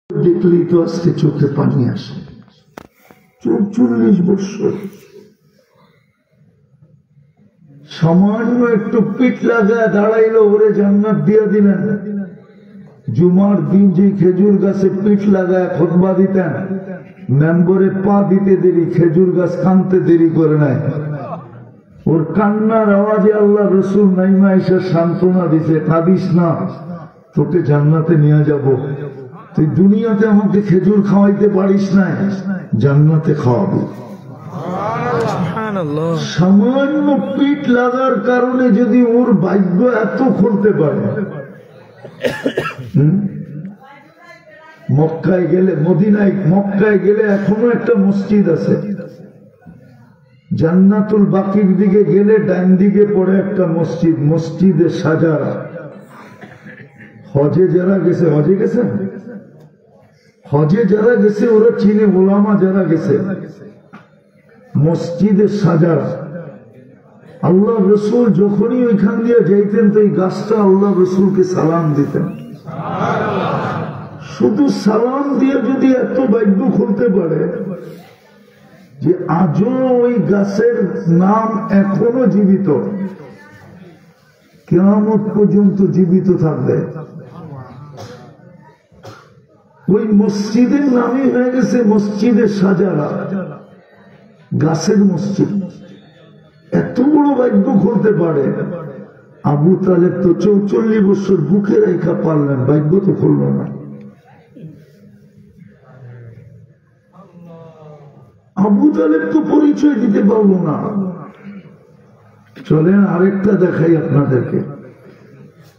দেখলেই তো আজকে চোখে পানি আসে। ৪৪ বছর সামান্য একটু পিঠ লাগায় দাঁড়াইলো, ওরে জান্নাত দিয়া দিলেন। জুমার দিন যে খেজুর গাছে পিঠ লাগায় খুতবা দিতেন, মেম্বরে পা দিতে দেরি, খেজুর গাছ কানতে দেরি করে নাই। ওর কান্নার আওয়াজে আল্লাহ রসুল নাইমা এসে সান্ত্বনা দিছে, কাঁদিস না, তোকে জান্নাতে নিয়ে যাব। তুই দুনিয়াতে আমাকে খেজুর খাওয়াইতে পারিস না, জান্নাতে খাওয়াবো। সামান্য পিঠ লাগার কারণে যদি ওর ভাগ্য এত খুলতে পারে, মক্কায় গেলে, মদিনায় মক্কায় গেলে এখনো একটা মসজিদ আছে, জান্নাতুল বাকির দিকে গেলে ডান দিকে পড়ে একটা মসজিদ, মসজিদে সাজারা। হজে যারা গেছে, হজে গেছে, হজে যারা গেছে ওরা চিনে, ওলামা যারা গেছে, মসজিদে সাজারা। আল্লাহ রসুল যখনই ওইখান দিয়ে যাইতেন তো এই গাছটা আল্লাহ রসুলকে সালাম দিতেন। শুধু সালাম দিয়ে যদি এত ভাগ্য খুলতে পারে যে আজও ওই গাছের নাম এখনো জীবিত, কিয়ামত পর্যন্ত জীবিত থাকবে। ওই মসজিদের নামই হয়ে গেছে মসজিদে সাজারা, গাছের মসজিদ। এত বড় ভাগ্য খুলতে পারে। আবু তালেব তো ৪৪ বছর বুকে রেখা পারলেন, ভাগ্য তো খুলল না। আবু তালেব তো পরিচয় দিতে পারলো না। চলেন আরেকটা দেখাই আপনাদেরকে,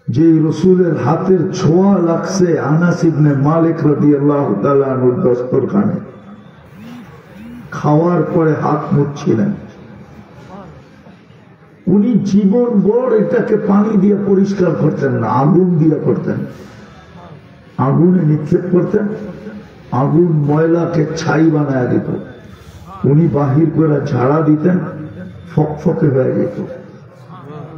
যে রসুলের হাতের ছোঁয়া লাগছে আনাস ইবনে মালিক রাদিয়াল্লাহু তাআলা আনহুর দস্তরখানে। খাওয়ার পরে হাত মুছছিলেন। উনি জীবন ভর এটাকে পানি দিয়ে পরিষ্কার করতেন না, আগুন দিয়ে করতেন। আগুনে নিক্ষেপ করতেন, আগুন ময়লাকে ছাই বানায় দিত। উনি বাহির করে ঝাড়া দিতেন, ফকফকে হয়ে যেত।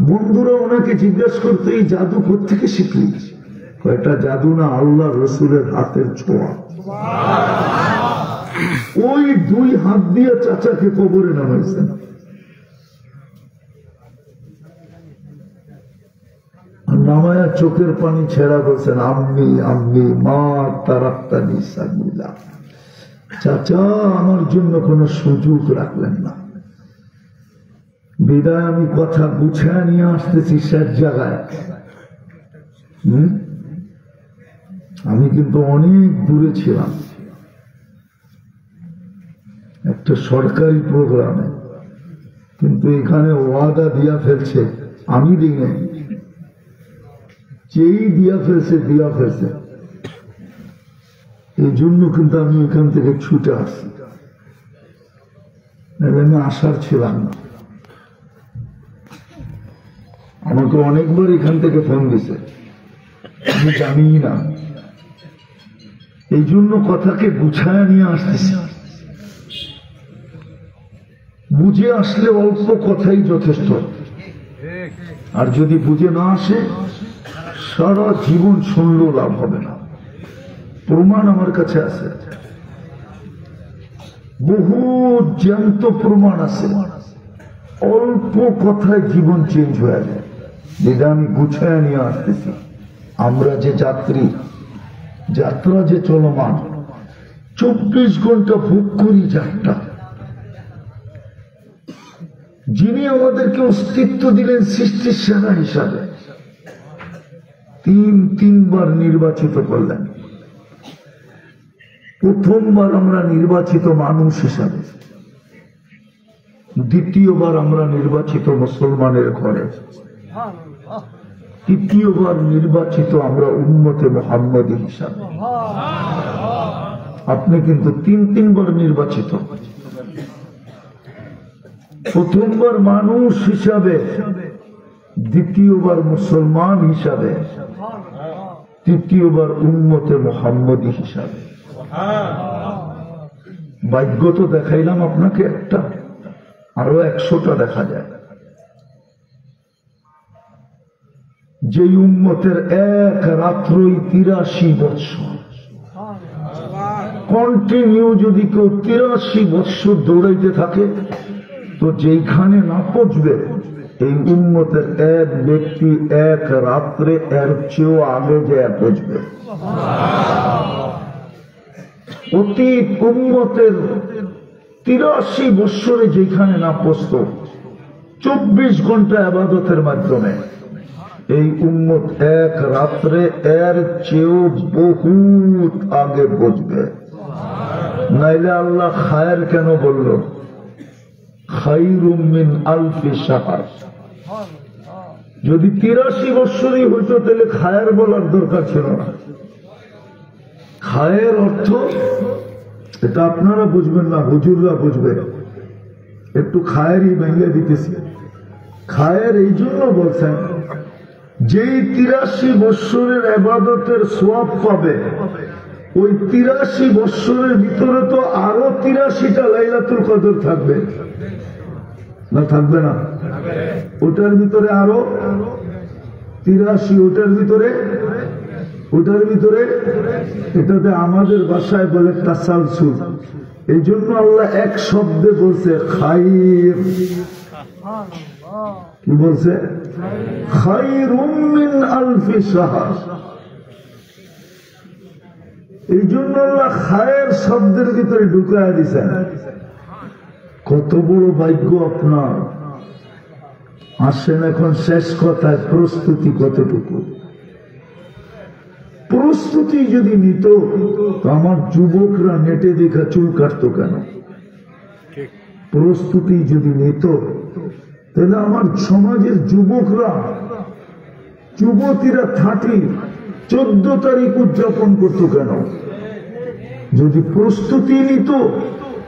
বন্ধুরা ওনাকে জিজ্ঞেস করতে, এই জাদু কোত্থেকে শিখলি? এটা জাদু না, আল্লাহ রসুলের হাতের ছোঁয়া। ওই 2 হাত দিয়ে চাচাকে কবরে নামাইছেন। নামায়া চোখের পানি ছেড়া বলছেন, আম্মি আম্মি মা তারাক্তানি সাবিলা। চাচা আমার জন্য কোন সুযোগ রাখলেন না। বিদায় আমি কথা গুছায় নিয়ে আসতেছি শেষ জায়গায়। আমি কিন্তু অনেক দূরে ছিলাম, একটা সরকারি প্রোগ্রামে, কিন্তু এখানে ওয়াদা দিয়া ফেলছে, আমি দিনে যেই দিয়া ফেলছে। এই জন্য কিন্তু আমি এখান থেকে ছুটে আসছি, আমি আসার ছিলাম না। আমাকে অনেকবার এখান থেকে ফোন দিছে, আমি জানি না। এই জন্য কথাকে গুছায় নিয়ে আসতেছি। বুঝে আসলে অল্প কথাই যথেষ্ট, আর যদি বুঝে না আসে সারা জীবন শুনলেও লাভ হবে না। প্রমাণ আমার কাছে আছে, বহু জ্যান্ত প্রমাণ আছে। অল্প কথায় জীবন চেঞ্জ হয়ে যায়, যেটা আমি গুছায় নিয়ে আসতেছি। আমরা যে যাত্রী, যাত্রা যে চলমান, 24 ঘন্টা ভোগ করি যাত্রা। যিনি আমাদেরকে অস্তিত্ব দিলেন সৃষ্টির সেরা হিসাবে, 3বার নির্বাচিত করলেন। প্রথমবার আমরা নির্বাচিত মানুষ হিসাবে, দ্বিতীয়বার আমরা নির্বাচিত মুসলমানের ঘরে, তৃতীয়বার নির্বাচিত আমরা উম্মতে মুহাম্মদী হিসাবে। আপনি কিন্তু 3বার নির্বাচিত। প্রথমবার মানুষ হিসাবে, দ্বিতীয়বার মুসলমান হিসাবে, তৃতীয়বার উম্মতে মুহাম্মদী হিসাবে। ভাগ্য তো দেখাইলাম আপনাকে একটা, আরো 100টা দেখা যায়। যে উম্মতের এক রাত্রই 83 বৎসর, কন্টিনিউ যদি কেউ 83 বছর দৌড়াইতে থাকে, তো যেখানে না পৌঁছবে এই উম্মতের এক ব্যক্তি এক রাত্রে এর চেয়েও আগে যে পৌঁছবে। অতীত উম্মতের 83 বছরে যেখানে না পৌঁছত 24 ঘন্টা ইবাদতের মাধ্যমে এই উম্মত এক রাত্রে এর চেয়েও বহুত আগে পৌঁছবে। নাইলে আল্লাহ খায়ের কেন বলল? খায়রুম মিন আলফি শাহর। যদি 83 বছরই হইতো তাহলে খায়ের বলার দরকার ছিল না। খায়ের অর্থ এটা আপনারা বুঝবেন না, হুজুররা বুঝবে। একটু খায়েরই ভেঙে দিতেছি। খায়ের এই জন্য বলছেন, যেই 83 বছরের ইবাদতের সওয়াব পাবে, ওই 83 বছরের ভিতরে তো আরো 83টা লাইলাতুল কদর থাকবে না? থাকবে না? ওটার ভিতরে আরো 83, ওটার ভিতরে এটাতে আমাদের ভাষায় বলে তাসালসুল। এই জন্য আল্লাহ এক শব্দে বলছে খায়র। কি বলছে? খায়রুম মিন আলফি শাহর। এই জন্য আল্লাহ খায়ের শব্দের ভিতরে ঢুকায় দিছেন। কত বড় ভাগ্য আপনার। আসেন এখন শেষ কথায়, প্রস্তুতি কতটুকু? প্রস্তুতি যদি নিত তো আমার যুবকরা নেটে দেখা চুল কাটত কেন? প্রস্তুতি যদি নিত তাহলে আমার সমাজের যুবকরা, যুবতীরা 14 তারিখ উদযাপন করত কেন? যদি প্রস্তুতি নিত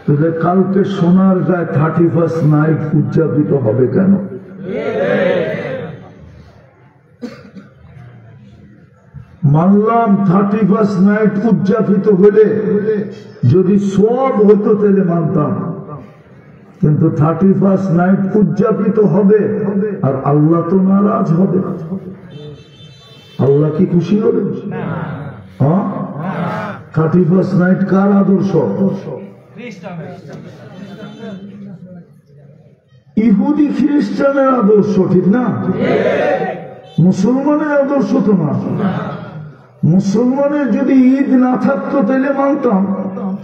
তাহলে কালকে সোনার গায়ে 31st নাইট উদযাপিত হবে কেন? মানলাম 31st নাইট উদযাপিত হলে যদি সওয়াব হতো তাহলে মানতাম, কিন্তু 31st নাইট উদযাপিত হবে আর আল্লাহ তো নারাজ হবে। আল্লাহ কি খুশি হবে? হ্যাঁ, 31st নাইট কার আদর্শ? ইহুদি খ্রিস্টানের আদর্শ, ঠিক না? মুসলমানের আদর্শ তো না। মুসলমানের যদি ঈদ না থাকতো তাহলে মানতাম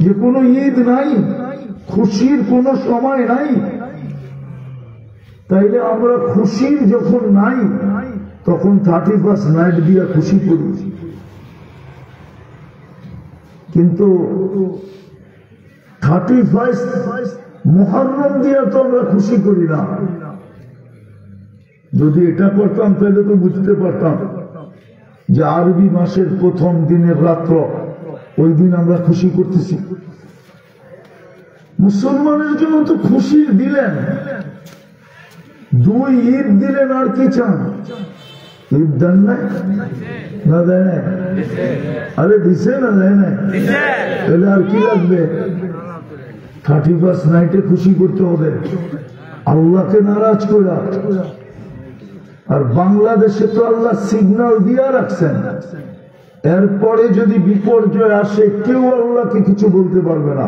যে কোনো ঈদ নাই, খুশির কোনো সময় নাই। তাইলে আমরা খুশির যখন নাই তখন 31st নাইট দিয়ে খুশি করি, কিন্তু 31st মুহররম দিয়ে তো আমরা খুশি করি না। যদি এটা করতাম তাহলে তো বুঝতে পারতাম যে আরবি মাসের প্রথম দিনের রাত্র, ওই দিন আমরা খুশি করতেছি। মুসলমানের জন্য তো খুশির দিলেন, 2 ঈদ দিলেন, আর কি চান? ঈদ দেন নাই না? দেয় নাই? আরে দিছে না? দেয় নাই? তাহলে আর কি লাগবে? 31st নাইটে খুশি করতে হবে আল্লাহকে নারাজ করে। আর বাংলাদেশে তো আল্লাহ সিগন্যাল দিয়ে রাখছেন, এরপরে যদি বিপর্যয় আসে কেউ আল্লাহকে কিছু বলতে পারবে না।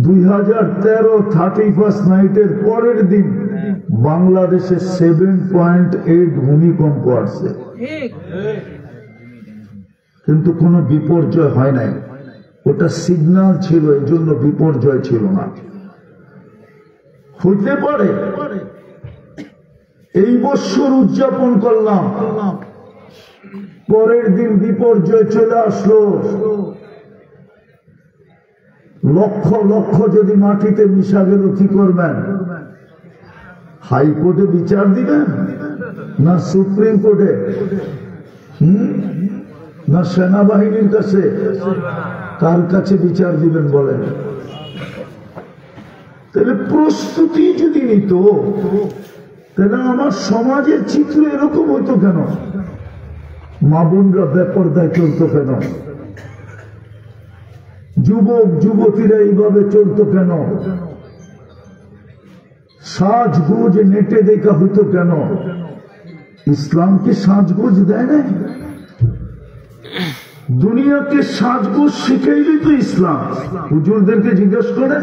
2013 31st নাইটের পরের দিন বাংলাদেশে 7.8 ভূমিকম্প আসছে, কিন্তু কোনো বিপর্যয় হয় নাই। ওটা সিগন্যাল ছিল, এই জন্য বিপর্যয় ছিল না। হইতে পারে এই বছর উদযাপন করলাম, পরের দিন বিপর্যয় চলে আসলো, লক্ষ লক্ষ যদি মাটিতে মিশা গেল, কি করবেন? হাইকোর্টে বিচার দিবেন না সুপ্রিম কোর্টে? না সেনাবাহিনীর কাছে? কার কাছে বিচার দিবেন বলেন? তাহলে প্রস্তুতি যদি নিত তাহলে আমার সমাজের চিত্র এরকম হতো কেন? মা বোনরা বেপরদায় চলতো কেন? যুবক যুবতীরা এইভাবে চলতো কেন? সাজগোজ নেটে দেখা হইতো কেন? ইসলাম কি সাজগোজ দেয় না? দুনিয়াকে সাজগোজ শিখাইলি তো ইসলাম। হুজুরদেরকে জিজ্ঞেস করে,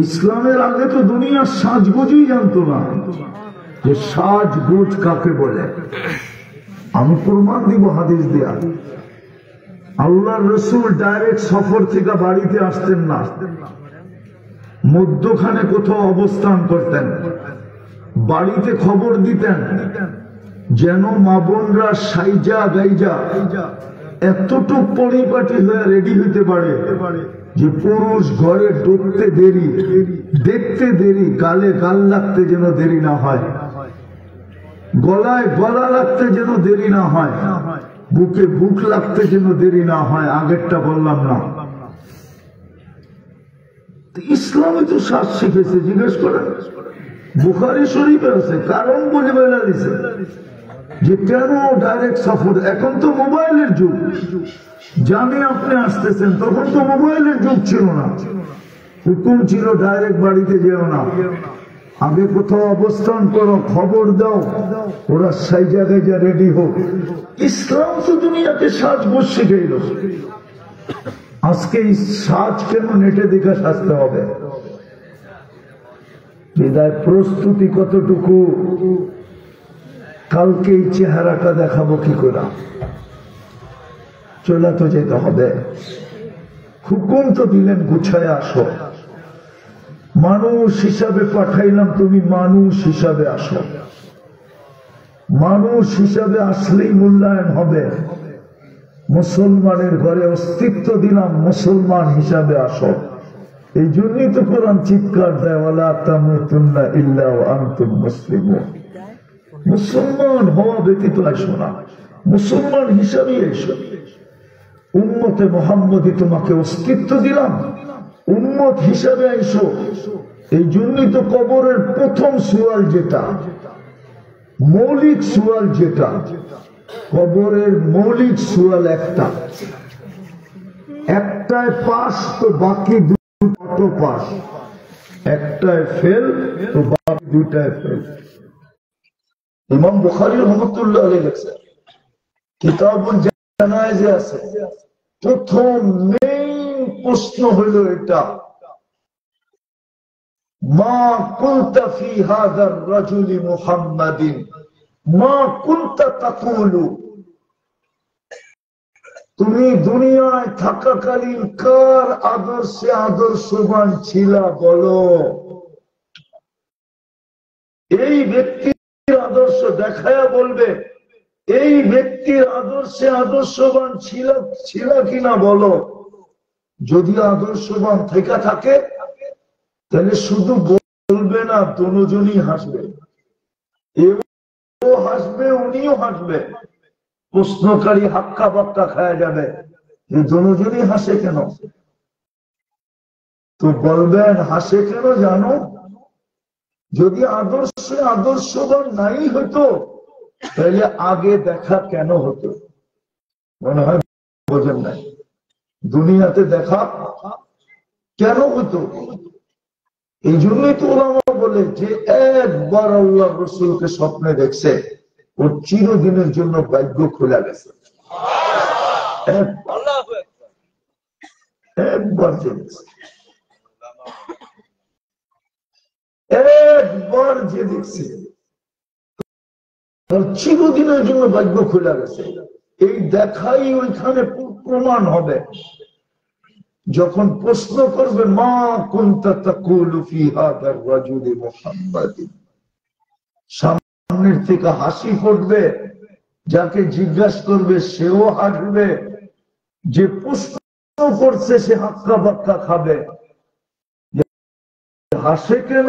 ইসলামের আগে তো দুনিয়ার সাজগোজই জানতো না যে সাজগোজ কাকে বলে। আমি প্রমাণ দিব হাদিস দিয়া। আল্লাহর রসুল ডাইরেক্ট সফর থেকে বাড়িতে আসতেন না, মধ্যখানে কোথাও অবস্থান করতেন, বাড়িতে খবর দিতেন যেন মা বোনরা সাইজা গাইজা এতটুক পরিপাটি হয়ে রেডি হইতে পারে যে পুরুষ ঘরে ঢুকতে দেরি, দেখতে দেরি, গালে গাল লাগতে যেন দেরি না হয়, গলায় গলা লাগতে যেন দেরি না হয়, বুকে বুক লাগতে যেন দেরি না হয়। আগেরটা বললাম না। ইসলামে তো শ্বাস শিখেছে, জিজ্ঞেস করে বুখারী শরীফে আছে, কারণ বলে বেলা দিছে যে কেন ডাইরেক্ট সফর। এখন তো মোবাইলের যুগ, জানে আপনি আসতেছেন, তখন তো মোবাইলের যুগ ছিল না, হুকুম ছিল ডাইরেক্ট বাড়িতে যেও না, আগে কোথাও অবস্থান করো, খবর দাও, ওরা সেই জায়গায় যা রেডি হোক। ইসলাম তো দুনিয়াকে সাজগোজ শিখাইল। আজকে এই সাজ কেন নেটে দেখে সাজতে হবে? বিদায় প্রস্তুতি কতটুকু, কালকে এই চেহারাটা দেখাবো কি করে? চলে তো যেতে হবে। হুকুম তো দিলেন গুছায় আসো, মানুষ হিসাবে পাঠাইলাম, তুমি মানুষ হিসাবে আসো। মানুষ হিসাবে আসলেই মূল্যায়ন হবে। মুসলমানের ঘরে অস্তিত্ব দিলাম, মুসলমান হিসাবে আসো। এই জন্যই তো কোরআন চিৎকার দেয়, ওয়ালা তামুতুন্না ইল্লা ওয়া আনতুম মুসলিমুন। মুসলমান হওয়া ব্যতীত আসো না, মুসলমান হিসাবেই এসো। উম্মতে মুহাম্মদী তোমাকে অস্তিত্ব দিলাম, উম্মত হিসাবে আইসো। এই জন্যই তো কবরের প্রথম সুয়াল যেটা, মৌলিক সুয়াল যেটা, কবরের মৌলিক সুয়াল একটা, একটায় পাস তো বাকি দুটো পাস, একটায় ফেল তো বাকি দুটায় ফেল। ইমাম বুখারী রাহমাতুল্লাহ আলাইহি লিখছেন, কিতাবুল জানায়েজে আছে, প্রথম মেইন প্রশ্ন হলো এটা, মা কুনতা ফি হাযার রাজুলি মুহাম্মাদিন মা কুনতা তাকুলু। তুমি দুনিয়ায় থাকাকালীন কার আদর্শে আদর্শবান ছিলা বলো। এই ব্যক্তির আদর্শ দেখায়া বলবে, এই ব্যক্তির আদর্শে আদর্শবান ছিল কিনা বলো। যদি আদর্শবান থেকে থাকে তাহলে শুধু বলবে না, দুজনই হাসবে, এও হাসবে উনিও হাসবে। প্রশ্নকারী হাক্কা বাক্কা খায়া যাবে, যে দুজনই হাসে কেন? তো বলবেন হাসে কেন জানো? যদি আদর্শে আদর্শবান নাই হতো তাহলে আগে দেখা কেন হতো? মনে হয় বোঝেন নাই। দুনিয়াতে দেখা কেন হতো? এই জন্যই তো ওলামা বলে যে একবার আল্লাহ রসুলকে স্বপ্নে দেখছে, ওর চিরদিনের জন্য ভাগ্য খোলা গেছে। একবার যে দেখছে, একবার যে দেখছে, ওর চিরদিনের জন্য ভাগ্য খোলা গেছে। এই দেখাই ওইখানে প্রমাণ হবে। যখন প্রশ্ন করবে মা কুনতা তাকুলু ফি হাযার রাজুলি মুহাম্মাদিন, সামনের থেকে হাসি ফুটবে, যাকে জিজ্ঞাসা করবে সেও হাসবে, যে প্রশ্ন করছে সে হাক্কা বাক্কা খাবে। হাসে কেন,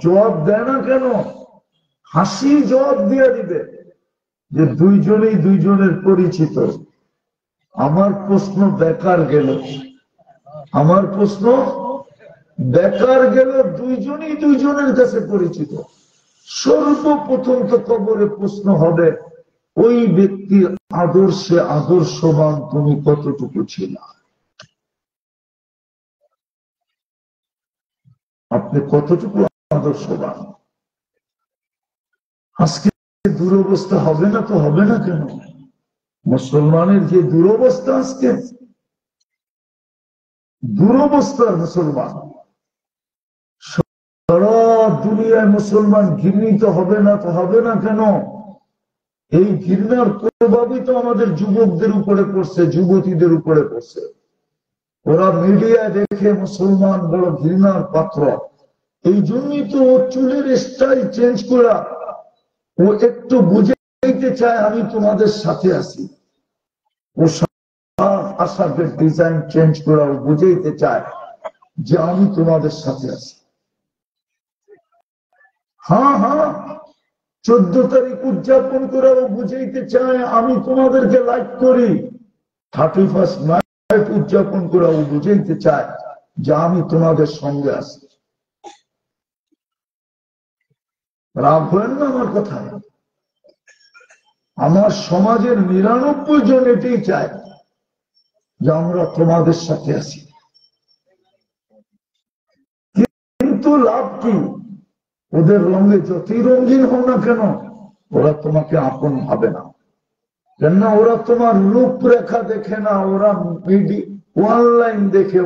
জবাব দেয় না কেন? হাসি জবাব দিয়ে দিবে যে দুইজনেই দুইজনের পরিচিত। আমার প্রশ্ন বেকার গেল, আমার প্রশ্ন বেকার গেল, দুইজনই দুইজনের কাছে পরিচিত। সর্বপ্রথম তো কবরে প্রশ্ন হবে, ওই ব্যক্তির আদর্শে আদর্শবান তুমি কতটুকু ছিল, আপনি কতটুকু আদর্শবান। আজকে দুরবস্থা হবে না তো হবে না কেন? মুসলমানের যে দুরবস্থা, আজকে দুরবস্থার মুসলমান, সারা দুনিয়ায় মুসলমান ঘৃণিত হবে না তো হবে না কেন? এই ঘৃণার প্রভাবই তো আমাদের যুবকদের উপরে পড়ছে, যুবতীদের উপরে পড়ছে। ওরা মিডিয়ায় দেখে মুসলমান বড় ঘৃণার পাত্র, এই জন্যই তো ও চুলের স্টাইল চেঞ্জ করা, ও একটু বুঝাইতে চায় আমি তোমাদের সাথে আছি। ও আশাকের ডিজাইন চেঞ্জ করা, ও বুঝাইতে চায় যে আমি তোমাদের সাথে আছি। হ্যাঁ হ্যাঁ, 14 তারিখ উদযাপন করে ও বুঝাইতে চায় আমি তোমাদেরকে লাইক করি। 31st নাইট উদযাপন করে ও বুঝাইতে চায় যে আমি তোমাদের সঙ্গে আছি। রাগ হয় না আমার কথা? আমার সমাজের 99 জন এটাই চায় যে আমরা তোমাদের সাথে আছি। কিন্তু লাভ কি? ওদের রঙে যতই রঙিন হও না কেন, ওরা তোমাকে আপন ভাবে না। কেননা ওরা তোমার রূপরেখা দেখে না, ওরা অনলাইন দেখে।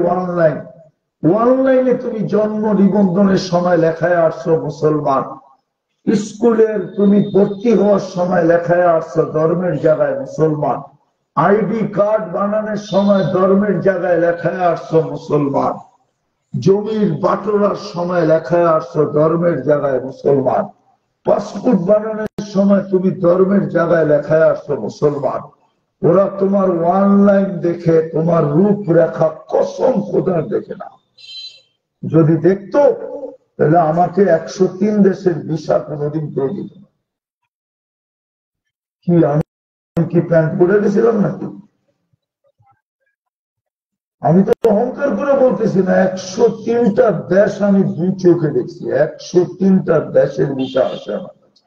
অনলাইনে তুমি জন্ম নিবন্ধনের সময় লেখায় আসছো মুসলমান, স্কুলের তুমি ভর্তি হওয়ার সময় লেখায় আসছো ধর্মের জায়গায় মুসলমান, আইডি কার্ড বানানোর সময় ধর্মের জায়গায় লেখায় আসছো মুসলমান, জমির বাটোরার সময় লেখায় আসছো ধর্মের জায়গায় মুসলমান, পাসপোর্ট বানানোর সময় তুমি ধর্মের জায়গায় লেখায় আসছো মুসলমান। ওরা তোমার অনলাইন দেখে, তোমার রূপরেখা কসম খোদার দেখে না। যদি দেখতো তাহলে আমাকে 103 দেশের ভিসা কোনোদিন করে দিত না। কি আমি কি প্যান্ট পরে গেছিলাম নাকি? আমি তো অহংকার করে বলতেছি না, 103টা দেশ আমি 2 চোখে দেখছি। 103টা দেশের ভিসা আসে আমার কাছে।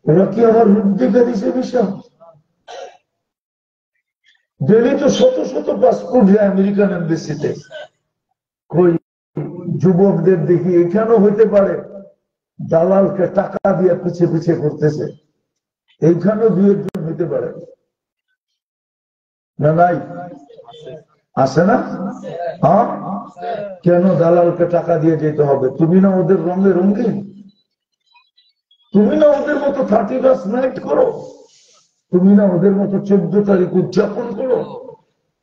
ওরা কি আমার রূপ দেখে দিছে ভিসা? ডেলি তো শত শত পাসপোর্ট যায় আমেরিকান এমবেসিতে। কই যুবকদের দেখি এখানেও হইতে পারে দালালকে টাকা দিয়ে পিছে পিছে করতেছে, এইখানেও 2-1 জন হইতে পারে না? নাই আছে না? হ্যাঁ, কেন দালালকে টাকা দিয়ে যেতে হবে? তুমি না ওদের রঙে রঙিন? তুমি না ওদের মতো 31st নাইট করো? তুমি না ওদের মতো 14 তারিখ উদযাপন করো?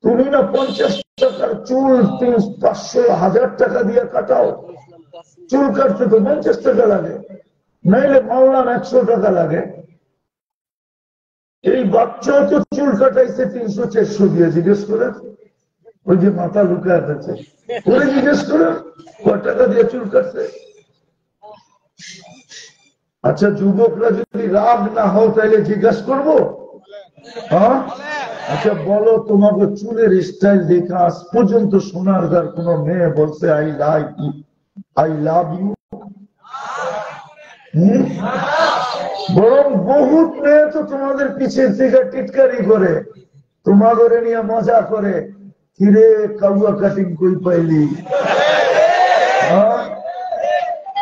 তুমি না 50 টাকার চুল 500-1000 টাকা দিয়ে কাটাও? চুল কাটতে তো 50 টাকা লাগে, নাইলে মাওলান 100 টাকা লাগে। এই বাচ্চাও তো চুল কাটাইছে 300-400 দিয়ে। জিজ্ঞেস করে ওই যে মাথা লুকায় আছে, ওরে জিজ্ঞেস করে কয় টাকা দিয়ে চুল কাটছে। আচ্ছা, যুবকরা যদি রাগ না হও তাহলে জিজ্ঞাসা করবো। হ্যাঁ, আচ্ছা বলো, তোমাকে চুলের স্টাইল দেখে আজ পর্যন্ত সোনারগাঁর কোন মেয়ে বলছে আই লাভ ইউ? বরং বহুত মেয়ে তো তোমাদের পিছের থেকে টিটকারি করে, তোমাদের নিয়ে মজা করে, কিরে কাউয়া কাটিং কই পাইলি?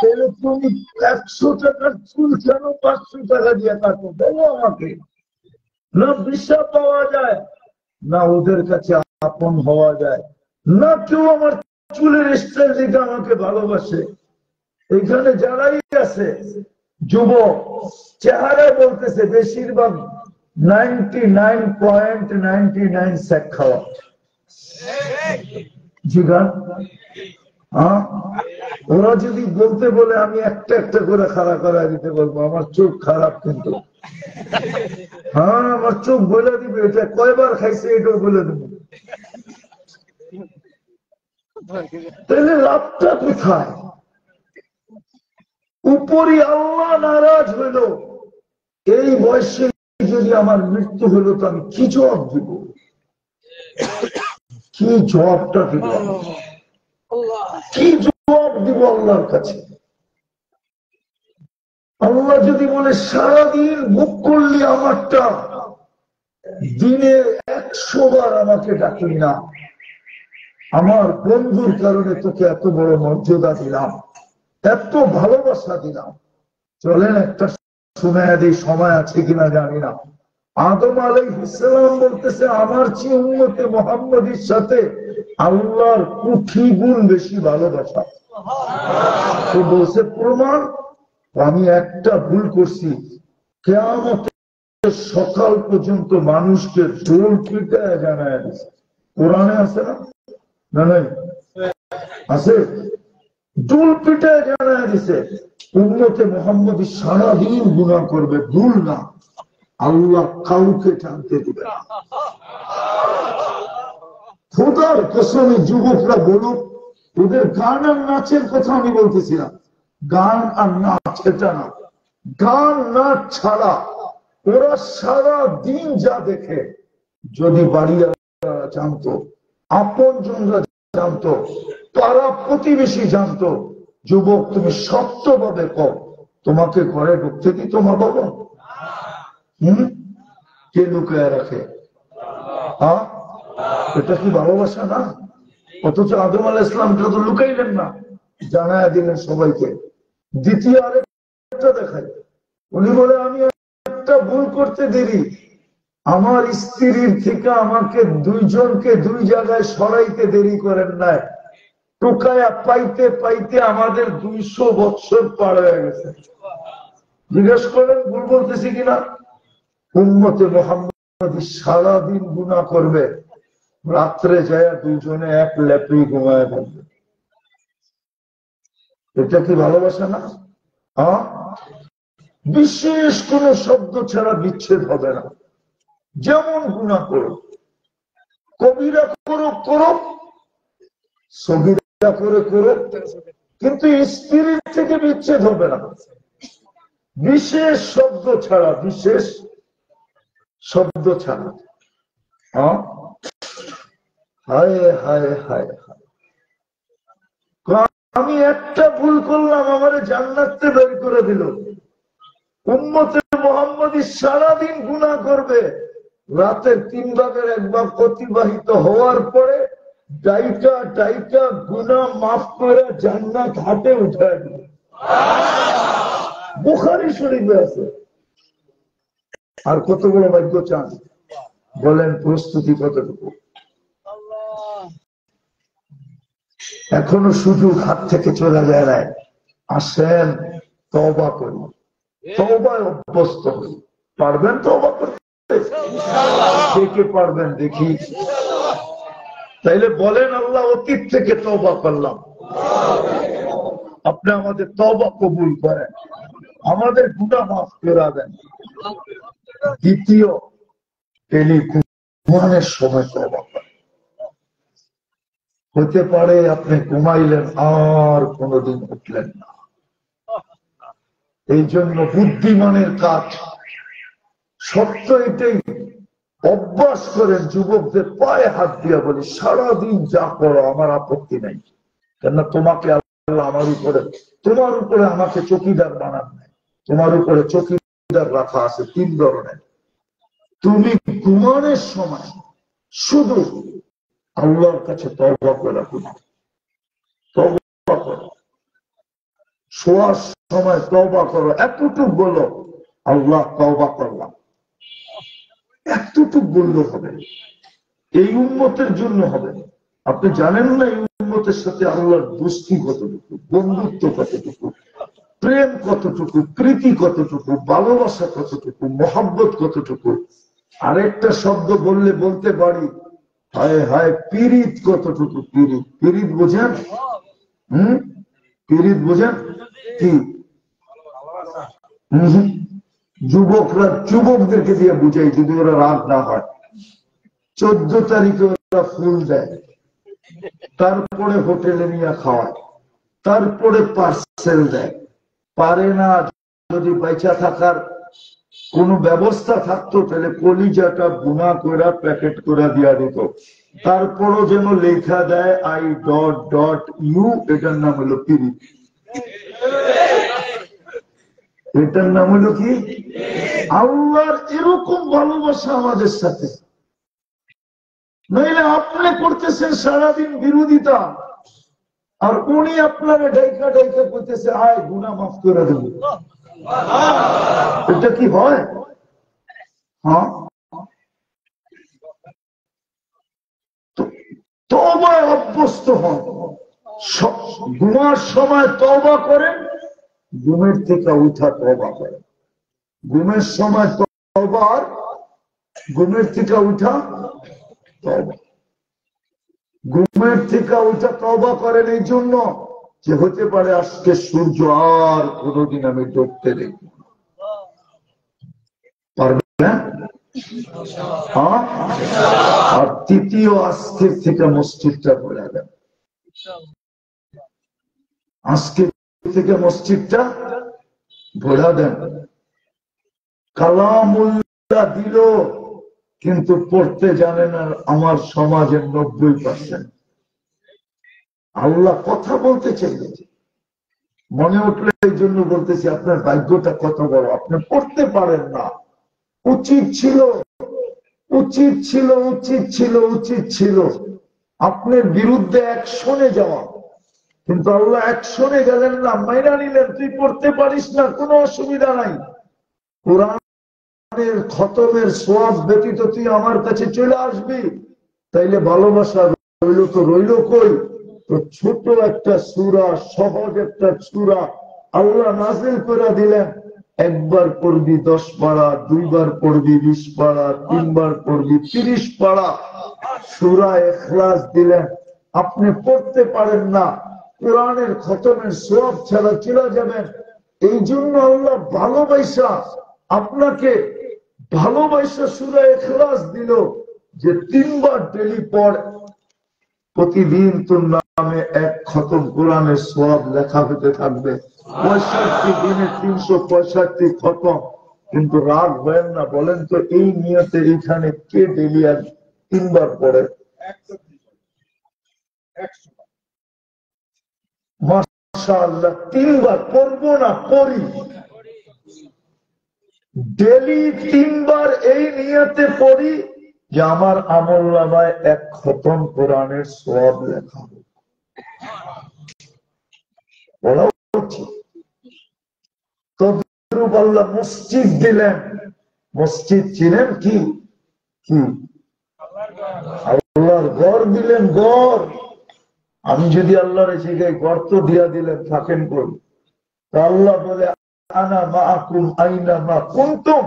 তাহলে তুমি 100 টাকার চুল কেন 500 টাকা দিয়ে কাটো? বলো আমাকে। না ভিসা পাওয়া যায়, না ওদের কাছে আপন হওয়া যায়, না কেউ আমার চুলের স্টাইল দেখে আমাকে ভালোবাসে। এখানে যারাই আছে যুবক, চেহারা বলতেছে বেশিরভাগ 99.99 সেক খাওয়া। জিগান, ওরা যদি বলতে বলে আমি একটা একটা করে খাড়া করা দিতে বলবো। আমার চোখ খারাপ কিন্তু। হ্যাঁ, আমার চোখ বলে দিবে এটা কয়বার খাইছে, এটাও বলে দেবে। তাহলে লাভটা কোথায়? উপরই আল্লাহ নারাজ হইল। এই বয়সে যদি আমার মৃত্যু হলো তো আমি কি জবাব দিব? কি জবাবটা দিব? কি জবাব দিব আল্লাহর কাছে? আল্লাহ যদি বলে সারাদিন ভোগ করলি আমারটা, দিনে 100 বার আমাকে ডাকলি না, আমার বন্ধুর কারণে তোকে এত বড় মর্যাদা দিলাম, এত ভালোবাসা দিলাম, চলেন একটা শোনায় দিই, সময় আছে কিনা জানি না। আদম আলাইহিস সালাম বলতেছে আমার চেয়ে উম্মতে মুহাম্মাদীর সাথে আল্লাহর কোটি গুণ বেশি ভালোবাসা। তো বলছে প্রমাণ, আমি একটা ভুল করছি, কিয়ামতের সকাল পর্যন্ত মানুষকে ডোল পিটায় জানায় দিছে। কোরআনে আছে না? না নাই আছে? ডোল পিটায় জানায় দিছে উম্মতে মুহাম্মাদী সারাদিন গুনাহ করবে, ভুল না, আল্লাহ কাউকে জানতে দিবে না। খোদার কসমে যুবকরা বলুক, ওদের গান আর নাচের কথা আমি বলতেছি না, গান আর নাচ এটা না, গান নাচ ছাড়া ওরা সারা দিন যা দেখে, যদি বাড়িওয়ালা জানতো, আপন জনরা জানতো, পাড়া প্রতিবেশী জানতো, যুবক তুমি সত্যভাবে কও, তোমাকে ঘরে ঢুকতে দিত মা বাবা? কে লুকায় রাখে? হ্যাঁ, এটা কি ভালোবাসা না? অথচ আদম আলাইহিস সালামটা তো লুকাইলেন না, জানায় দিলেন সবাইকে। দ্বিতীয় আরেকটা দেখাই, উনি বলে আমি একটা ভুল করতে দেরি, আমার স্ত্রীর থেকে আমাকে দুইজনকে দুই জায়গায় সরাইতে দেরি করেন নাই, টোকায়া পাইতে পাইতে আমাদের 200 বছর পার হয়ে গেছে। জিজ্ঞেস করেন ভুল বলতেছি কিনা? উম্মতে মুহাম্মাদী সারাদিন গুনাহ করবে, রাত্রে যায় দুজনে এক লেপে ঘুমায় থাকবে। এটা কি ভালোবাসা না? বিশেষ কোন শব্দ ছাড়া বিচ্ছেদ হবে না। যেমন গুনাহ করো, কবিরা করো করো, সগীরা করে করো, কিন্তু স্ত্রীর থেকে বিচ্ছেদ হবে না, বিশেষ শব্দ ছাড়া, বিশেষ শব্দ ছাড়া। হায় হায় হায় হায়, আমি একটা ভুল করলাম, আমারে জান্নাতে বের করে দিল। উম্মতে মুহাম্মাদী সারাদিন গুনাহ করবে, রাতের 3 ভাগের 1 ভাগ অতিবাহিত হওয়ার পরে ডাইকা ডাইকা গুনাহ মাফ করে জান্নাত হাতে উঠায় দিবে। বুখারী শরীফে আছে। আর কত বড় ভাগ্য চান বলেন? প্রস্তুতি কতটুকু? এখনো সুযোগ হাত থেকে চলে যায় নাই। আসেন তওবা করি, তওবায় অভ্যস্ত হই। পারবেন তওবা করতে? কে কে পারবেন দেখি? তাইলে বলেন আল্লাহ অতীত থেকে তওবা করলাম, আপনি আমাদের তওবা কবুল করেন, আমাদের গুনাহ মাফ করে দেন। দ্বিতীয়, তিনি ঘুমানোর সময় তওবা করেন। হতে পারে আপনি ঘুমাইলেন আর কোনদিন উঠলেন না, এই জন্য বুদ্ধিমানের কাজ সত্য এটাই, অভ্যাস করেন। যুবকদের পায়ে হাত দিয়া বলি, সারাদিন যা করো আমার আপত্তি নাই, কেননা তোমাকে আল্লাহ আমার উপরে, তোমার উপরে আমাকে চকিদার বানান নাই, তোমার উপরে চকিদার রাখা আছে 3 ধরনের। তুমি ঘুমানোর সময় শুধু আল্লাহর কাছে তওবা করে ঘুমাও, তওবা করো। শোয়ার সময় তওবা করো, এতটুকু বলো আল্লাহ তওবা করলাম, এতটুকু বললে হবে। এই উম্মতের জন্য হবে। আপনি জানেন না এই উম্মতের সাথে আল্লাহর দোস্তি কতটুকু, বন্ধুত্ব কতটুকু, প্রেম কতটুকু, প্রীতি কতটুকু, ভালোবাসা কতটুকু, মহব্বত কতটুকু। আরেকটা শব্দ বললে বলতে পারি, হায় হায় পীড়িত কতটুকু। পীড়িত, পীড়িত বোঝেন? পীড়িত বোঝেন কি? যুবকরা যুবকদেরকে দিয়ে বুঝাই, যদি ওরা রাগ না হয়। 14 তারিখে ওরা ফুল দেয়, তারপরে হোটেলে নিয়ে খাওয়ায়, তারপরে পার্সেল দেয়। পারে না, যদি বেঁচে থাকার কোন ব্যবস্থা থাকতো তাহলে কলিজাটা বুনা করে প্যাকেট করে দিয়া দিত, তারপরও যেন লেখা দেয় I.U, এটার নাম হলো পীড়িত। এটার নাম হলো কি? আল্লাহর এরকম ভালোবাসা আমাদের সাথে। নইলে আপনি করতেছেন সারাদিন বিরোধিতা, আর উনি আপনারা ডাইকা ডাইকা করতেছে আয় গুনাহ মাফ করে দেব। এটা কি হয়? হ্যাঁ, তওবায় অভ্যস্ত হন। ঘুমার সময় তওবা করেন, ঘুমের থেকে উঠা তওবা করেন। ঘুমের সময় তওবা, ঘুমের থেকে উঠা তওবা। ঘুমের থেকে উঠা তওবা করেন এই জন্য যে হতে পারে আজকে সূর্য আর কোনোদিন আমি ডুবতে দেখব না। পারবেন না? আর তৃতীয়, আজকের থেকে মসজিদটা ভরে দেন। আজকে থেকে মসজিদটা ভরা দেন। কালামুল্লাহ দিল কিন্তু পড়তে জানে না আমার সমাজের 90%। আল্লাহ কথা বলতে চাইলে মনে উঠলে এই জন্য বলতেছি, আপনার ভাগ্যটা কত বড়, আপনি পড়তে পারেন না। উচিত ছিল, উচিত ছিল, উচিত ছিল, উচিত ছিল আপনার বিরুদ্ধে অ্যাকশনে যাওয়া, কিন্তু আল্লাহ অ্যাকশনে গেলেন না, মাইনা নিলেন। তুই পড়তে পারিস না, কোনো অসুবিধা নাই। কোরআনের খতমের সওয়াব ব্যতীত তুই আমার কাছে চলে আসবি, তাইলে ভালোবাসা রইল তো রইল কই? তো ছোট একটা সূরা, সহজ একটা সূরা আল্লাহ নাযিল করে দিলেন। একবার পড়বি 10 পারা, দুইবার পড়বি 20 পারা, তিনবার পড়বি 30 পারা। সূরা ইখলাস দিলেন। আপনি পড়তে পারেন না, কোরআনের খতমের সওয়াব ছাড়া চলে যাবেন। এই জন্য আল্লাহ ভালোবাসা আপনাকে, ভালোবাসা সূরা ইখলাস দিল যে 3 বার ডেলি পড়, প্রতিদিন তোর নামে 1 খতম কোরআনের সওয়াব লেখা হতে থাকবে। 65 দিনে 365 খতম। কিন্তু রাগ হয় না, বলেন তো এই নিয়তে এখানে কে ডেলি আর 3 বার পড়ে? মাশাআল্লাহ, 3 বার পড়বো না, পড়ি ডেলি 3 বার এই নিয়তে পড়ি যে আমার আমলনামায় 1 খতম কোরআনের সওয়াব লেখা হবে। বলা উচিত। তদ্রূপ আল্লাহ মসজিদ দিলেন। মসজিদ ছিলেন কি? কি আল্লাহর ঘর দিলেন, ঘর। আমি যদি আল্লাহর জায়গায় গর্ত দিয়া দিলেন, থাকেন কই? তা আল্লাহ বলে আনা মাআকুম আইনা মা কুনতুম।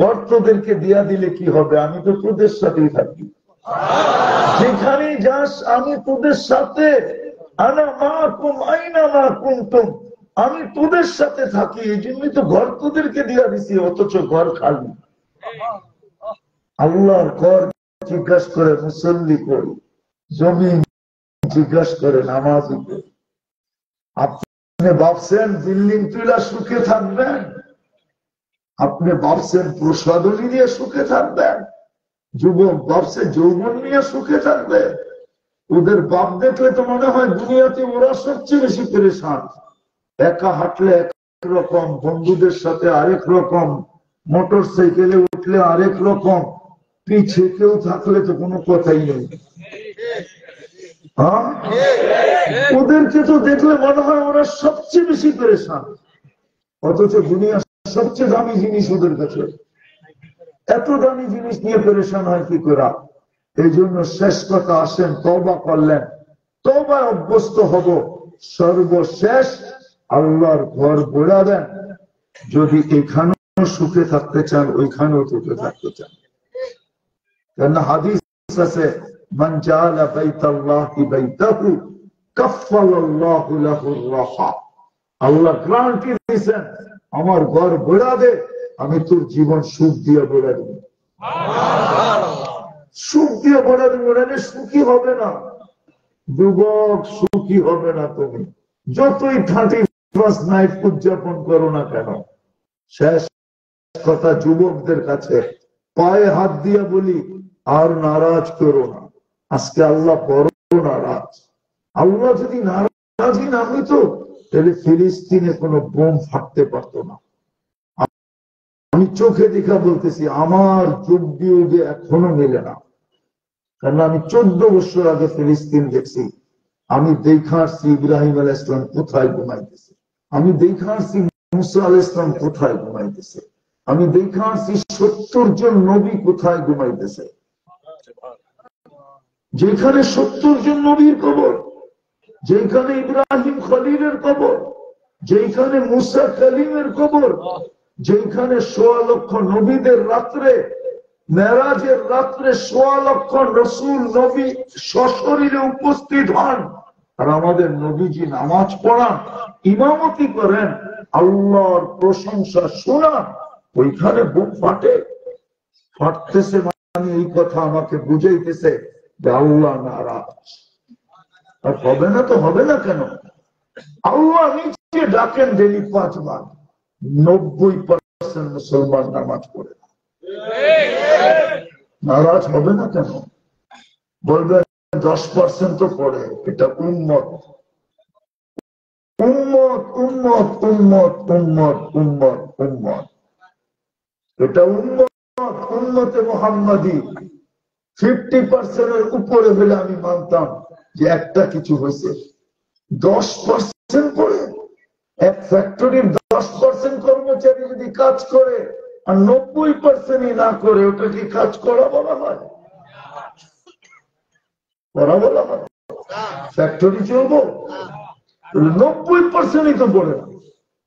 গর্তদেরকে দিয়া দিলে কি হবে? আমি তো তোদের সাথেই থাকি, যেখানেই যাস আমি তোদের সাথে। আনা মাআকুম আইনা মা কুনতুম, আমি তোদের সাথে থাকি। এই জন্যই তো ঘর তোদেরকে দিয়া দিছি, অথচ ঘর খালি। আল্লাহর ঘর জিজ্ঞাসা করে মুসল্লি করি, জমিন জিজ্ঞাসা করে নামাজি করি। আপনি ভাবছেন বিল্ডিং তুলা সুখে থাকবেন? আপনি ভাবছেন প্রসাদনী নিয়ে সুখে থাকবেন? যুবক ভাবছে যৌবন নিয়ে সুখে থাকবে? ওদের বাপ দেখলে তো মনে হয় দুনিয়াতে ওরা সবচেয়ে বেশি পরেশান। একা হাঁটলে একরকম, বন্ধুদের সাথে আরেক রকম, মোটর সাইকেলে উঠলে আরেক রকম, পিছে কেউ থাকলে তো কোনো কথাই নেই। ওদেরকে তো দেখলে মনে হয় ওরা সবচেয়ে বেশি পরেশান, অথচ দুনিয়ার সবচেয়ে দামি জিনিস ওদের কাছে। এত দামি জিনিস নিয়ে পরেশান হয় কি করে? এই জন্য শেষ কথা, আসেন তওবা করলেন, তওবায় অভ্যস্ত হব। সর্বশেষ আল্লাহর ঘর বইলা দেন। যদি এখানেও সুখে থাকতে চান, ওইখানেও সুখে থাকতে চান। কেন হাদিস আছে, মান জাআলা বাইতাল্লাহি বাইতাহু কাফফালাল্লাহু লাহুর রাহা। আল্লাহ গ্যারান্টি দিয়েছেন, আমার ঘর বইলা দে, আমি তোর জীবন সুখ দিয়ে বইলা দেব, সুখ দিয়ে বইলা দেব। সুখী হবে না যুবক, সুখী হবে না তুমি, যতই 31st নাইট উদযাপন করো না কেন। শেষ কথা যুবকদের কাছে পায়ে হাত দিয়ে বলি, আর নারাজ করো না। আজকে আল্লাহ বড় নারাজ। আল্লাহ যদি নারাজই না হইতো, তাহলে ফিলিস্তিনে কোনো বোম ফাটতে পারতো না। আমি চোখে দেখা বলতেছি, আমার যুগ বিয়োগে এখনো মেলে না। কারণ আমি 14 বছর আগে ফিলিস্তিন দেখছি। আমি দেখা আসছি ইব্রাহিম আলাইহিস সালাম কোথায় ঘুমাইতেছে, আমি দেখা আসছি মুসা আলাইহিস সালাম কোথায় ঘুমাইতেছে, আমি দেখা আসছি 70 জন নবী কোথায় ঘুমাইতেছে। যেখানে 70 জন নবীর কবর, যেখানে ইব্রাহিম খলিলের কবর, যেখানে মুসা কালিমের কবর, যেখানে 1.25 লক্ষ নবীদের রাত্রে, মেরাজের রাত্রে 1.25 লক্ষ রসুল নবী সশরীরে উপস্থিত হন, আর আমাদের নবীজি নামাজ পড়ান, ইমামতি করেন, আল্লাহর প্রশংসা শোনান, ওইখানে বুক ফাটতেছে। মানে এই কথা আমাকে বুঝাইতেছে যে আল্লাহ নারাজ। আর হবে না তো হবে না কেন? আল্লাহ নিচে ডাকেন ডেলি 5 বার, 90% মুসলমান নামাজ পড়ে, নারাজ হবে না কেন? বলবেন 10% তো পড়ে, এটা উম্মত উম্মত উম্মত উম্মত উম্মত উম্মত উম্মত, এটা উম্মত উম্মতে মুহাম্মাদি। 50% এর উপরে হলে আমি মানতাম যে একটা কিছু হয়েছে। 10% পড়ে, এক ফ্যাক্টরির 10% কর্মচারী যদি কাজ করে আর 90% না করে, ওটা কি কাজ করা বলা হয়? করা বলা হয়? ফ্যাক্টরি চলবো? 90%ই তো পড়ে না,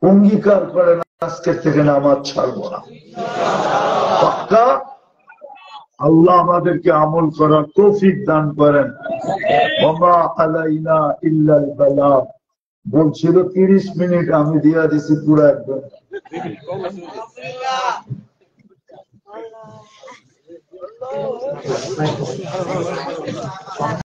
অঙ্গীকার করে না আজকের থেকে নামাজ ছাড়বো না। পাক্কা? আল্লাহ আমাদেরকে আমল করার তৌফিক দান করেন। ওমা আলাইনা ইল্লাল বালাগ। বলছিল 30 মিনিট, আমি দিয়া দিছি পুরো 1 ঘন্টা।